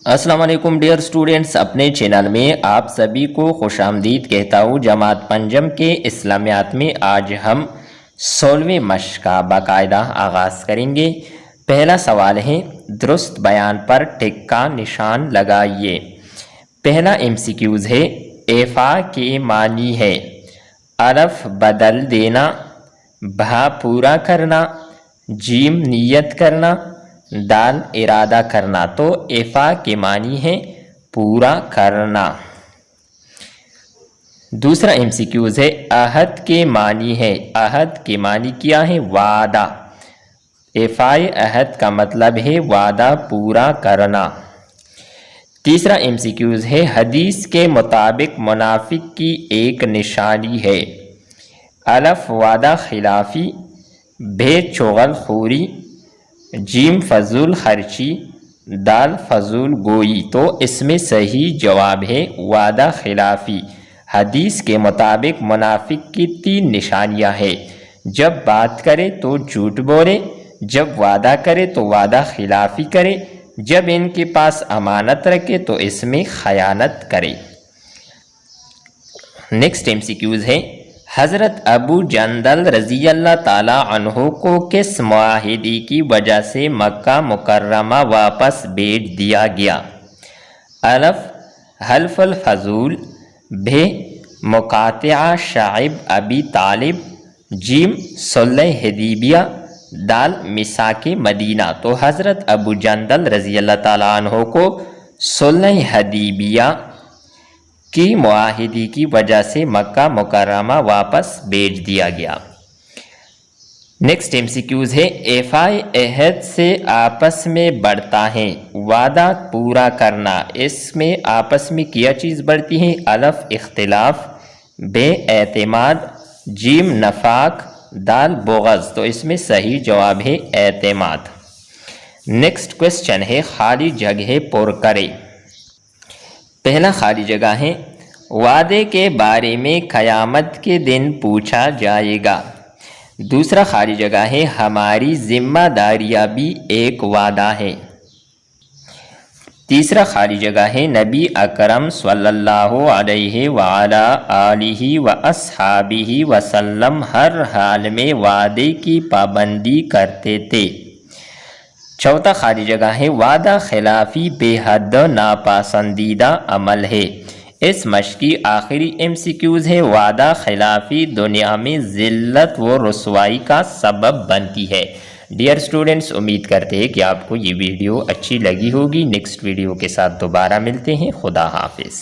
السلام علیکم dear students, اپنے چینل میں آپ سبھی کو خوش آمدید کہتا ہوں۔ جماعت پنجم کے اسلامیات میں آج ہم 16ویں مشق کا باقاعدہ آغاز کریں گے۔ پہلا سوال ہے، درست بیان پر ٹک کا نشان لگائیے۔ پہلا MCQs ہے، ایفا کے معنی ہے الف بدل دینا، بھا پورا کرنا، جیم نیت کرنا، دال ارادہ کرنا۔ تو ایفا کے معنی ہے پورا کرنا۔ دوسرا MCQs ہے، عہد کے معنی ہے، عہد کے معنی کیا ہے؟ وعدہ۔ ایفائے عہد کا مطلب ہے وعدہ پورا کرنا۔ تیسرا MCQs ہے، حدیث کے مطابق منافق کی ایک نشانی ہے الف وعدہ خلافی، بے چغل خوری، جیم فضول خرچی، دال فضول گوئی۔ تو اس میں صحیح جواب ہے وعدہ خلافی۔ حدیث کے مطابق منافق کی 3 نشانیاں ہیں، جب بات کرے تو جھوٹ بولے، جب وعدہ کرے تو وعدہ خلافی کرے، جب ان کے پاس امانت رکھے تو اس میں خیانت کرے۔ نیکسٹ MCQs ہے، حضرت ابو جندل رضی اللہ تعالیٰ عنہ کو کس معاہدے کی وجہ سے مکہ مکرمہ واپس بھیج دیا گیا؟ الف حلف الفضول، بے مقاطعہ شعیب ابی طالب، جیم صلح حدیبیہ، دال میثاق مدینہ۔ تو حضرت ابو جندل رضی اللہ تعالیٰ عنہ کو صلح حدیبیہ کی معاہدے کی وجہ سے مکہ مکرمہ واپس بھیج دیا گیا۔ نیکسٹ MCQs ہے، ایفائے عہد سے آپس میں بڑھتا ہے وعدہ پورا کرنا۔ اس میں آپس میں کیا چیز بڑھتی ہے؟ الف اختلاف، بے اعتماد، جیم نفاق، دال بغض۔ تو اس میں صحیح جواب ہے اعتماد۔ نیکسٹ کوسچن ہے، خالی جگہ پر کرے۔ پہلا خالی جگہ ہے، وعدے کے بارے میں قیامت کے دن پوچھا جائے گا۔ دوسرا خالی جگہ ہے، ہماری ذمہ داریاں بھی ایک وعدہ ہے۔ تیسرا خالی جگہ ہے، نبی اکرم صلی اللہ علیہ وعلا آلہ واصحابہ وسلم ہر حال میں وعدے کی پابندی کرتے تھے۔ چوتھا خالی جگہ ہے، وعدہ خلافی بے حد ناپسندیدہ عمل ہے۔ اس مشق کی آخری MCQs ہے، وعدہ خلافی دنیا میں ذلت و رسوائی کا سبب بنتی ہے۔ ڈیئر اسٹوڈنٹس، امید کرتے ہیں کہ آپ کو یہ ویڈیو اچھی لگی ہوگی۔ نیکسٹ ویڈیو کے ساتھ دوبارہ ملتے ہیں۔ خدا حافظ۔